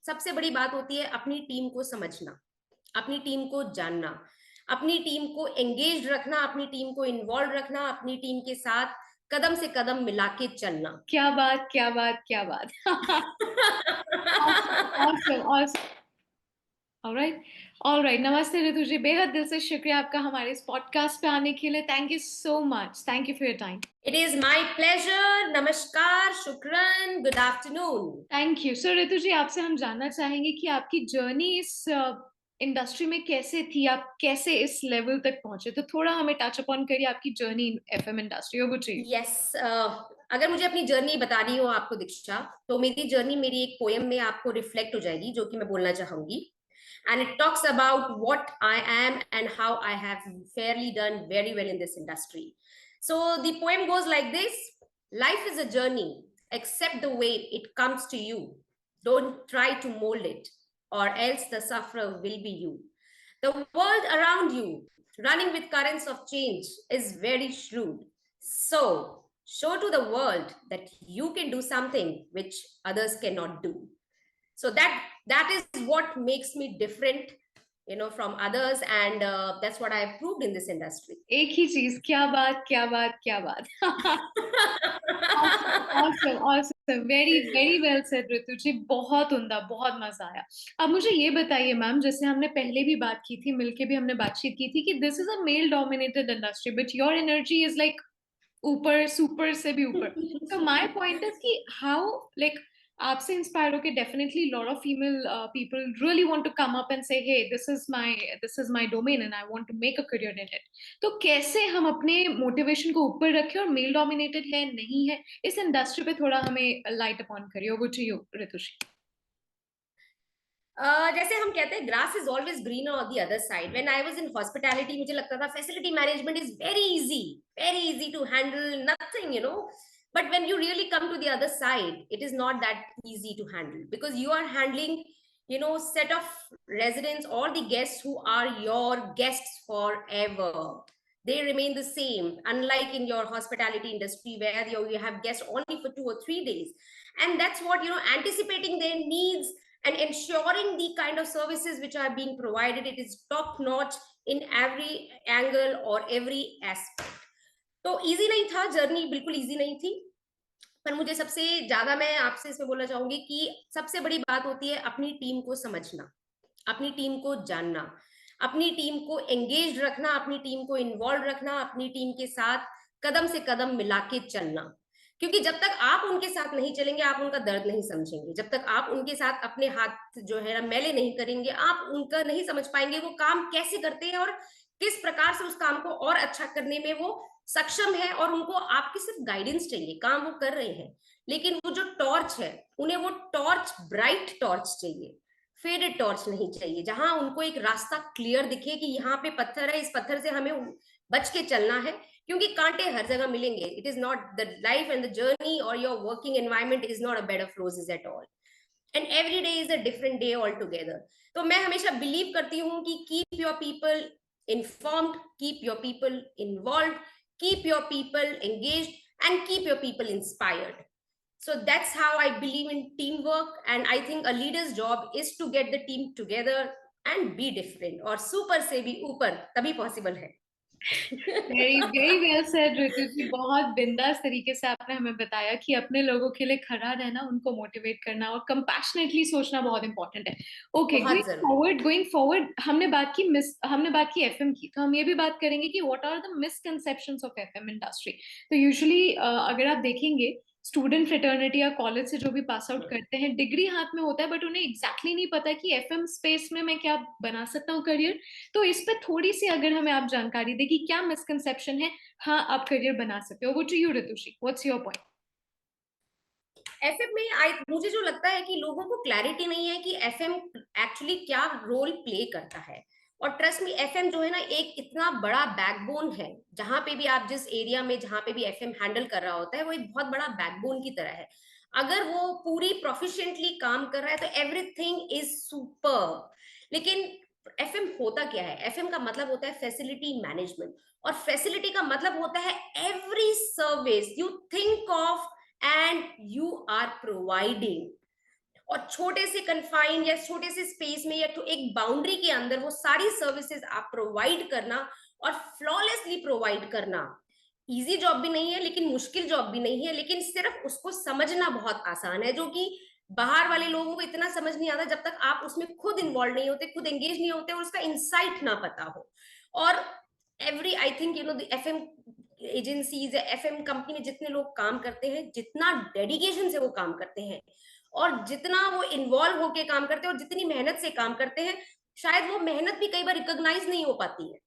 सबसे बड़ी बात होती है अपनी टीम को समझना, अपनी टीम को जानना, अपनी टीम को एंगेज रखना, अपनी टीम को इन्वॉल्व रखना, अपनी टीम के साथ कदम से कदम मिला के चलना। क्या बात, क्या बात, क्या बात! Awesome, awesome. Alright, alright. नमस्ते ऋतु जी, बेहद दिल से शुक्रिया आपका हमारे इस पॉडकास्ट पे आने के लिए। Thank you so much, thank you for your time. It is my pleasure. नमस्कार, शुक्रन, good afternoon. Thank you. So Ritu ji, आपसे हम जानना चाहेंगे कि आपकी जर्नी इस इंडस्ट्री में कैसे थी, आप कैसे इस लेवल तक पहुंचे, तो थोड़ा हमें टच अपॉन करिए आपकी journey in FM industry. Over to you. Yes, अगर मुझे अपनी जर्नी बतानी हो आपको दीक्षा, तो मेरी जर्नी मेरी एक पोयम में आपको रिफ्लेक्ट हो जाएगी जो कि मैं बोलना चाहूंगी। And it talks about what I am and how I have fairly done very well in this industry. So the poem goes like this: Life is a journey, accept the way it comes to you. Don't try to mold it, or else the sufferer will be you. The world around you, running with currents of change, is very shrewd. So, show to the world that you can do something which others cannot do. So that is what makes me different, from others, and that's what I have proved in this industry. एक ही चीज, क्या बात, क्या बात, क्या बात! Awesome, awesome, very very well said Ritu ji, बहुत उम्दा, बहुत मजा आया। अब मुझे ये बताइए मैम, जैसे हमने पहले भी बात की थी, मिलके भी हमने बातचीत की थी कि this is a male dominated industry, but your energy is like ऊपर, सुपर से भी ऊपर। तो माय पॉइंट इज कि हाउ, लाइक, आपसे इंस्पायर होके definitely lot of female people really want to come up and say hey, this is my domain and I want to make a career in it. तो कैसे हम अपने motivation को ऊपर रखें, और मेल डोमिनेटेड है नहीं है इस इंडस्ट्री पे, थोड़ा हमें लाइट अपॉन करिए। Over to you Ritushree. जैसे हम कहते हैं grass is always greener on the other side. When I was in hospitality मुझे लगता था facility management is very easy to handle, nothing, but when you really come to the other side it is not that easy to handle, because you are handling, set of residents, all the guests who are your guests forever. They remain the same, unlike in your hospitality industry where you have guests only for 2 or 3 days. And that's what, anticipating their needs and ensuring the kind of services which are being provided, it is top notch in every angle or every aspect. तो easy नहीं था, journey बिल्कुल easy नहीं थी। पर मुझे सबसे ज्यादा, मैं आपसे इसमें बोलना चाहूंगी कि सबसे बड़ी बात होती है अपनी टीम को समझना, अपनी टीम को जानना, अपनी टीम को एंगेज रखना, अपनी टीम को इन्वॉल्व रखना, अपनी टीम के साथ कदम से कदम मिला के चलना। क्योंकि जब तक आप उनके साथ नहीं चलेंगे आप उनका दर्द नहीं समझेंगे। जब तक आप उनके साथ अपने हाथ जो है ना मैले नहीं करेंगे, आप उनका नहीं समझ पाएंगे वो काम कैसे करते हैं और किस प्रकार से उस काम को और अच्छा करने में वो सक्षम है। और उनको आपकी सिर्फ गाइडेंस चाहिए, काम वो कर रहे हैं, लेकिन वो जो टॉर्च है, उन्हें वो टॉर्च ब्राइट टॉर्च चाहिए, फेडेड टॉर्च नहीं चाहिए, जहां उनको एक रास्ता क्लियर दिखे कि यहाँ पे पत्थर है, इस पत्थर से हमें बच के चलना है। क्योंकि कांटे हर जगह मिलेंगे। It is not the life and the journey और your working environment is not a bed of roses at all, and every day is a different day all together. तो मैं हमेशा बिलीव करती हूँ कि keep your people informed, keep your people involved, keep your people engaged, and keep your people inspired. So that's how I believe in teamwork, and I think a leader's job is to get the team together and be different, और super से भी ऊपर तभी possible है। Very very well said Ritu ji, बहुत बिंदास तरीके से आपने हमें बताया कि अपने लोगों के लिए खड़ा रहना, उनको मोटिवेट करना और कंपैशनेटली सोचना बहुत इंपॉर्टेंट है। ओके, बहुत जरूरी। गोइंग फॉरवर्ड हमने बात की एफएम की, तो हम ये भी बात करेंगे कि what are the misconceptions of FM industry. तो यूजुअली अगर आप देखेंगे, स्टूडेंट फ्रेटर्निटी या कॉलेज से जो भी पास आउट करते हैं, डिग्री हाथ में होता है, बट उन्हें एग्जैक्टली नहीं पता कि एफएम स्पेस में मैं क्या बना सकता हूँ करियर। तो इस पे थोड़ी सी अगर हमें आप जानकारी दें कि क्या मिसकंसेप्शन है, हाँ आप करियर बना सकते हो। वो to you Ritushree, what's your point? FM में मुझे जो लगता है कि लोगों को क्लैरिटी नहीं है कि एफएम एक्चुअली क्या रोल प्ले करता है। और ट्रस्ट मी, एफएम जो है ना एक इतना बड़ा बैकबोन है। जहां पे भी आप जिस एरिया में जहां पे भी एफएम हैंडल कर रहा होता है, वो एक बहुत बड़ा बैकबोन की तरह है। अगर वो पूरी प्रोफिशिएंटली काम कर रहा है तो एवरीथिंग इज सुपर। लेकिन एफएम होता क्या है? एफएम का मतलब होता है फैसिलिटी मैनेजमेंट, और फैसिलिटी का मतलब होता है every service you think of and you are providing, और छोटे से कन्फाइन या छोटे से स्पेस में या तो एक बाउंड्री के अंदर वो सारी सर्विसेज आप प्रोवाइड करना और फ्लॉलेसली प्रोवाइड करना, इजी जॉब भी नहीं है लेकिन मुश्किल जॉब भी नहीं है, लेकिन सिर्फ उसको समझना बहुत आसान है, जो कि बाहर वाले लोगों को इतना समझ नहीं आता जब तक आप उसमें खुद इन्वॉल्व नहीं होते, खुद एंगेज नहीं होते और उसका इंसाइट ना पता हो। और every I think the FM agencies या एफएम कंपनी में जितने लोग काम करते हैं, जितना डेडिकेशन से वो काम करते हैं और जितना वो इन्वॉल्व होके काम करते हैं और जितनी मेहनत से काम करते हैं, शायद वो मेहनत भी कई बार रिकॉग्नाइज नहीं हो पाती है।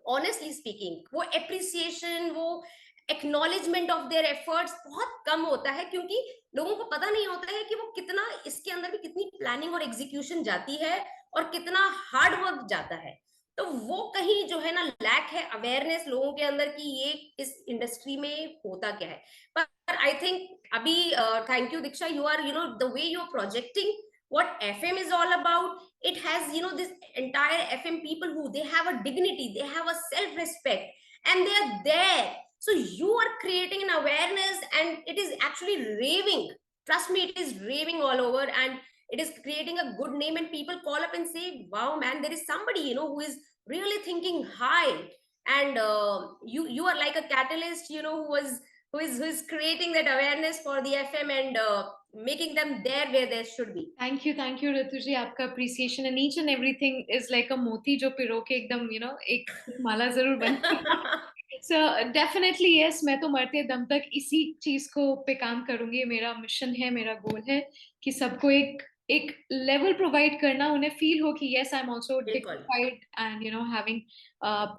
ऑनेस्टली स्पीकिंग, वो एप्रिसिएशन, वो एक्नॉलेजमेंट ऑफ देयर एफर्ट्स बहुत कम होता है, क्योंकि लोगों को पता नहीं होता है कि वो कितना, इसके अंदर भी कितनी प्लानिंग और एग्जीक्यूशन जाती है और कितना हार्ड वर्क जाता है। तो वो कहीं जो है ना लैक है अवेयरनेस लोगों के अंदर कि ये इस इंडस्ट्री में होता क्या है। पर आई थिंक अभी thank you Diksha, you are the way you are projecting what FM is all about. It has this entire FM people who they have a dignity, they have a self respect, and they are there. So you are creating an awareness and it is actually raving, trust me, it is raving all over, and it is creating a good name, and people call up and say, wow man, there is somebody who is really thinking high. And you are like a catalyst, who is creating that awareness for the FM and making them there where they should be. Thank you Ritu ji, आपका appreciation and each and everything is like a मोती जो पिरो के एकदम एक माला जरूर बनती है। सो डेफिनेटली यस, मैं तो मरते दम तक इसी चीज को पे काम करूंगी। मेरा मिशन है, मेरा गोल है कि सबको एक एक लेवल प्रोवाइड करना, उन्हें फील हो कि यस आई एम आल्सो बिल्कुल। Dignified and having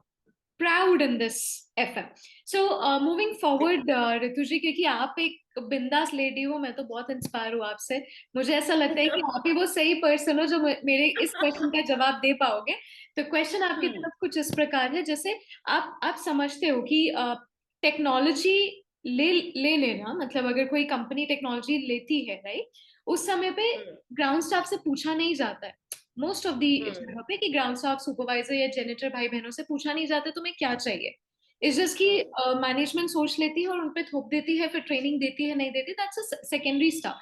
proud in this FM. So moving forward, ऋतु जी, क्योंकि आप एक बिंदास लेडी हो, मैं तो बहुत इंस्पायर हूँ आपसे। मुझे ऐसा लगता है कि आप ही वो सही पर्सन हो जो मेरे इस क्वेश्चन का जवाब दे पाओगे। तो क्वेश्चन आपकी तरफ कुछ इस प्रकार है, जैसे आप समझते हो कि टेक्नोलॉजी ले लेना, मतलब अगर कोई कंपनी टेक्नोलॉजी लेती है, राइट, उस समय पे ग्राउंड स्टाफ से पूछा नहीं जाता है मोस्ट ऑफ दी जगह पे, कि ग्राउंड स्टाफ सुपरवाइजर या जेनिटर भाई बहनों से पूछा नहीं जाता तुम्हें क्या चाहिए। इट्स जस्ट कि मैनेजमेंट सोच लेती है और उनपे थोप देती है, फिर ट्रेनिंग देती है नहीं देती, दैट्स अ सेकेंडरी स्टाफ।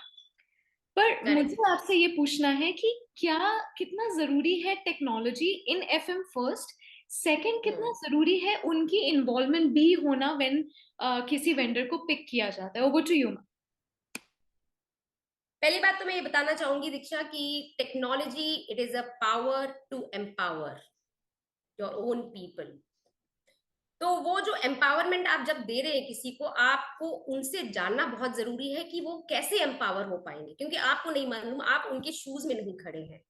पर मुझे आपसे ये पूछना है कि क्या कितना जरूरी है technology in FM first, second कितना जरूरी है उनकी इन्वॉल्वमेंट भी होना व्हेन किसी वेंडर को पिक किया जाता है। Over to you. पहली बात तो मैं ये बताना चाहूंगी दीक्षा कि technology, it is a power to empower your own people. तो वो जो एम्पावरमेंट आप जब दे रहे हैं किसी को, आपको उनसे जानना बहुत जरूरी है कि वो कैसे एम्पावर हो पाएंगे, क्योंकि आपको नहीं मालूम, आप उनके शूज में नहीं खड़े हैं।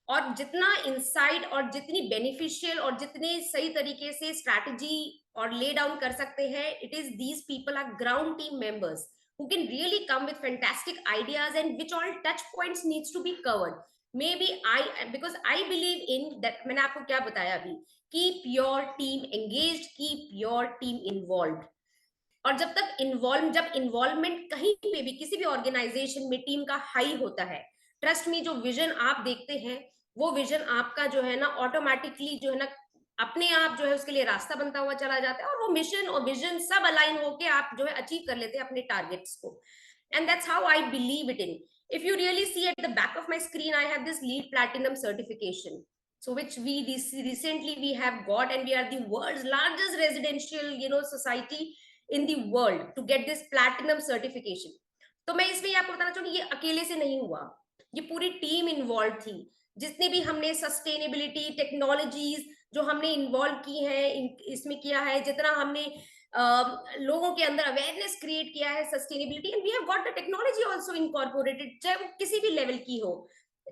और जितना इंसाइट और जितनी बेनिफिशियल और जितने सही तरीके से स्ट्रैटेजी और ले डाउन कर सकते हैं, it is these people are ground team members who can really come with fantastic ideas and which all touch points needs to be covered. Maybe because I believe in that, मैंने आपको क्या बताया अभी, keep your team engaged, keep your team involved. और जब involvement कहीं पे भी किसी भी ऑर्गेनाइजेशन में टीम का हाई होता है, ट्रस्ट मी, जो विजन आप देखते हैं वो विजन आपका जो है ना ऑटोमेटिकली जो है ना अपने आप जो है उसके लिए रास्ता बनता हुआ चला जाता है, और वो मिशन और विजन सब अलाइन होके आप जो है अचीव कर लेते हैं अपने टारगेट्स को। And that's how I believe it in. If you really see at the back of my screen, I have this LEED Platinum certification, so which we recently we have got, and we are the world's largest residential society in the world to get this platinum certification. तो मैं इसमें आपको बताना चाहूंगी, ये अकेले से नहीं हुआ, ये पूरी टीम इन्वॉल्व थी। जितनी भी हमने सस्टेनेबिलिटी टेक्नोलॉजीज जो हमने इन्वॉल्व की है इसमें किया है, जितना हमने लोगों के अंदर अवेयरनेस क्रिएट किया है sustainability, and we have got the technology also incorporated, चाहे वो किसी भी लेवल की हो।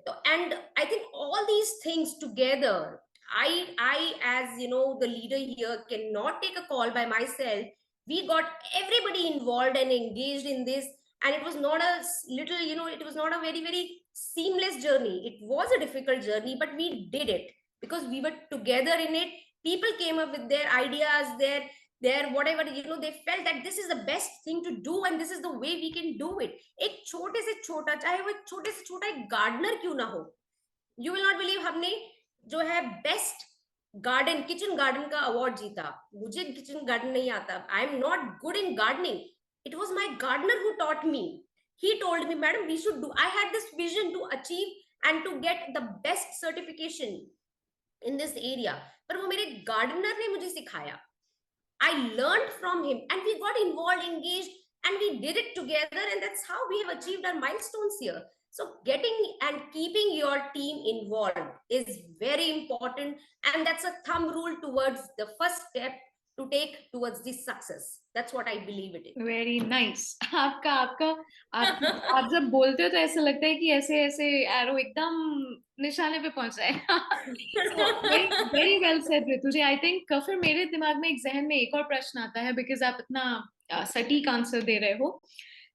तो and I think all these things together, I as the leader here cannot take a call by myself. We got everybody involved and engaged in this, and it was not a little, it was not a very very seamless journey. It was a difficult journey, but we did it because we were together in it. People came up with their ideas, their whatever, they felt that this is the best thing to do and this is the way we can do it. एक छोटे से छोटा, चाहे वो एक छोटे से छोटा एक गार्डनर क्यों ना हो, यू विल नॉट बिलीव, हमने जो है बेस्ट गार्डन, किचन गार्डन का अवार्ड जीता। मुझे किचन गार्डन नहीं आता, I am not good in gardening, it was my gardener who taught me He told me, madam, we should do, I had this vision to achieve and to get the best certification in this area, पर वो मेरे gardener ने मुझे सिखाया. I learned from him and we got involved, engaged, and we did it together. And that's how we have achieved our milestones here. So getting and keeping your team involved is very important. And that's a thumb rule towards the first step to take towards this success. That's what I believe it is. Very nice आपका आपका आप जब बोलते हो तो ऐसा लगता है कि ऐसे ऐसे एरो एकदम निशाने पे पहुंच जाए. Very well said Ritu ji. I think फिर मेरे दिमाग में एक जहन में एक और प्रश्न आता है, बिकॉज आप इतना सटीक आंसर दे रहे हो.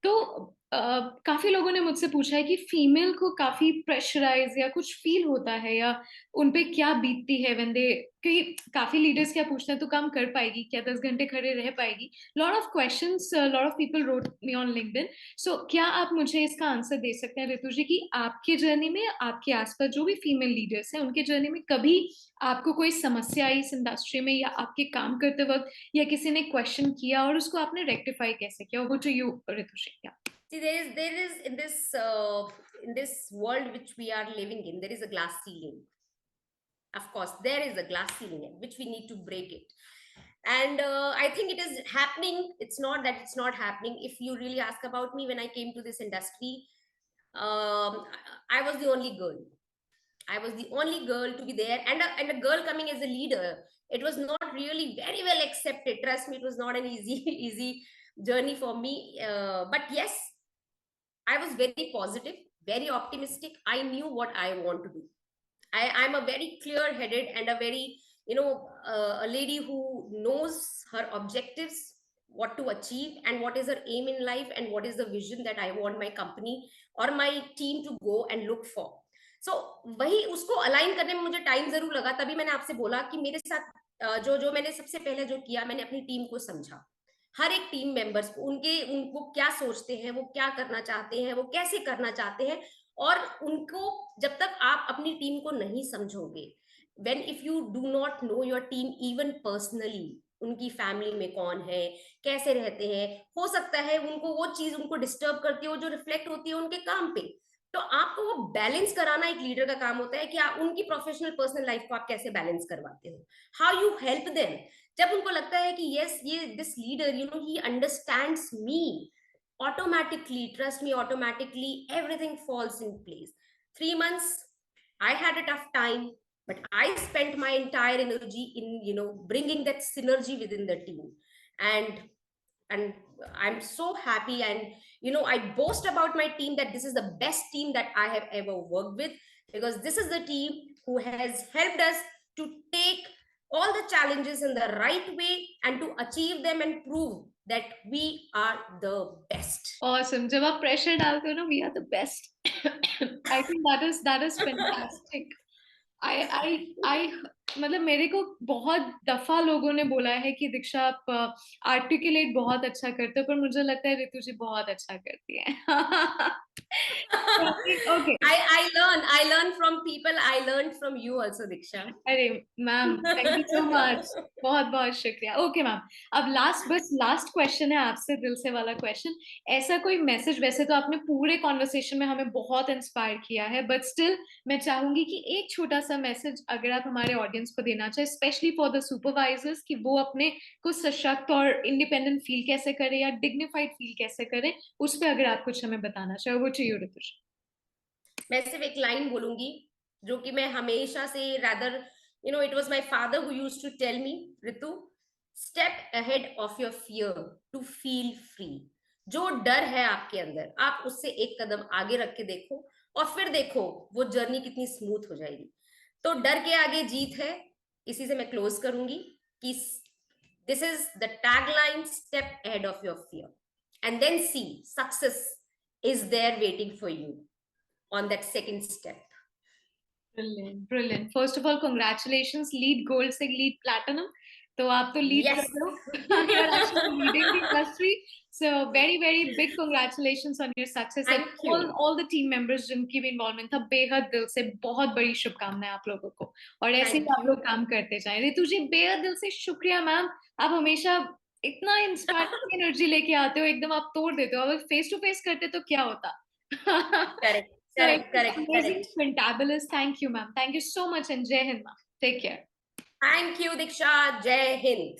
तो काफी लोगों ने मुझसे पूछा है कि फीमेल को काफी प्रेशराइज या कुछ फील होता है, या उनपे क्या बीतती है when they, क्योंकि काफी लीडर्स क्या पूछते हैं, तो काम कर पाएगी क्या, 10 घंटे खड़े रह पाएगी. Lot of questions, lot of people wrote me on LinkedIn. So क्या आप मुझे इसका आंसर दे सकते हैं ऋतु जी कि आपके जर्नी में, आपके आसपास जो भी फीमेल लीडर्स हैं, उनके जर्नी में कभी आपको कोई समस्या आई इस इंडस्ट्री में, या आपके काम करते वक्त, या किसी ने क्वेश्चन किया और उसको आपने रेक्टिफाई कैसे किया? वो to you Ritu ji. See, there is in this world which we are living in, there is a glass ceiling. Of course, there is a glass ceiling which we need to break it. And I think it is happening. It's not that it's not happening. If you really ask about me, when I came to this industry, I was the only girl. I was the only girl to be there, and a girl coming as a leader. It was not really very well accepted. Trust me, it was not an easy journey for me. But yes, I was very positive, very optimistic. I knew what I want to do. I'm a very clear-headed and a very, a lady who knows her objectives, what to achieve, and what is her aim in life, and what is the vision that I want my company or my team to go and look for. So वही उसको align करने में मुझे time जरूर लगा. तभी मैंने आपसे बोला कि मेरे साथ जो मैंने सबसे पहले जो किया, मैंने अपनी टीम को समझा. हर एक टीम मेंबर्स को, उनको क्या सोचते हैं, वो क्या करना चाहते हैं, वो कैसे करना चाहते हैं. और उनको जब तक आप अपनी टीम को नहीं समझोगे, when if you do not know your team even personally, उनकी फैमिली में कौन है, कैसे रहते हैं, हो सकता है उनको वो चीज उनको डिस्टर्ब करती हो जो रिफ्लेक्ट होती है उनके काम पे. तो आपको वो बैलेंस कराना एक लीडर का काम होता है कि आप उनकी प्रोफेशनल पर्सनल लाइफ को आप कैसे बैलेंस करवाते हो, हाउ यू हेल्प देम. जब उनको लगता है कि यस, ये this leader he understands me, automatically, trust me, automatically everything falls in place. 3 months I had a tough time, but I spent my entire energy in bringing that synergy within the team. And I'm so happy, and I boast about my team that this is the best team that I have ever worked with, because this is the team who has helped us to take all the challenges in the right way and to achieve them and prove that we are the best. Awesome. जब आप pressure डालते हो ना, we are the best. I think that is fantastic. I मतलब मेरे को बहुत दफा लोगों ने बोला है कि दीक्षा आप आर्टिकुलेट बहुत अच्छा करते हो, पर मुझे लगता है ऋतु जी बहुत अच्छा करती है. Okay. I learn from people. I learned from you also, Diksha. अरे ma'am, thank you so much. बहुत बहुत शुक्रिया. ओके मैम, अब लास्ट क्वेश्चन है आपसे, दिल से वाला क्वेश्चन. ऐसा कोई मैसेज, वैसे तो आपने पूरे कॉन्वर्सेशन में हमें बहुत इंस्पायर किया है, बट स्टिल मैं चाहूंगी कि एक छोटा सा मैसेज अगर आप हमारे ऑडियंस को देना चाहे, स्पेशली फॉर द सुपरवाइजर्स, कि वो अपने को सशक्त और इंडिपेंडेंट फील कैसे करे या डिग्निफाइड फील कैसे करे, उस पर अगर आप कुछ हमें बताना चाहे. वो चाहिए ऋतु. मैं सिर्फ एक लाइन बोलूंगी जो कि मैं हमेशा से, rather it was my father who used to tell me, Ritu, step ahead of your fear to feel free. जो डर है आपके अंदर, आप उससे एक कदम आगे रख के देखो, और फिर देखो वो जर्नी कितनी स्मूथ हो जाएगी. तो डर के आगे जीत है. इसी से मैं क्लोज करूंगी कि this is the tagline, step ahead of your fear and then see success is there waiting for you on that second step. Brilliant. First of all, congratulations. Lead gold से lead platinum. तो आप तो lead कर रहे हो. You are actually leading the industry. So very big congratulations on your success. Thank you. All the team members जिनकी भी involvement था, बेहद दिल से बहुत बड़ी शुभकामनाएं आप लोगों को. और ऐसे ही आप लोग काम करते जाएं. ऋतु जी, बेहद दिल से शुक्रिया मैम. आप हमेशा इतना इंस्पायरिंग एनर्जी लेके आते हो, एकदम आप तोड़ देते हो। अगर फेस टू फेस करते तो क्या होता? Correct, So correct, it was correct, amazing, correct. fantabulous. Thank you, ma'am. Thank you so much, and Jai Hind, ma'am. Take care. Thank you, Diksha. Jai Hind.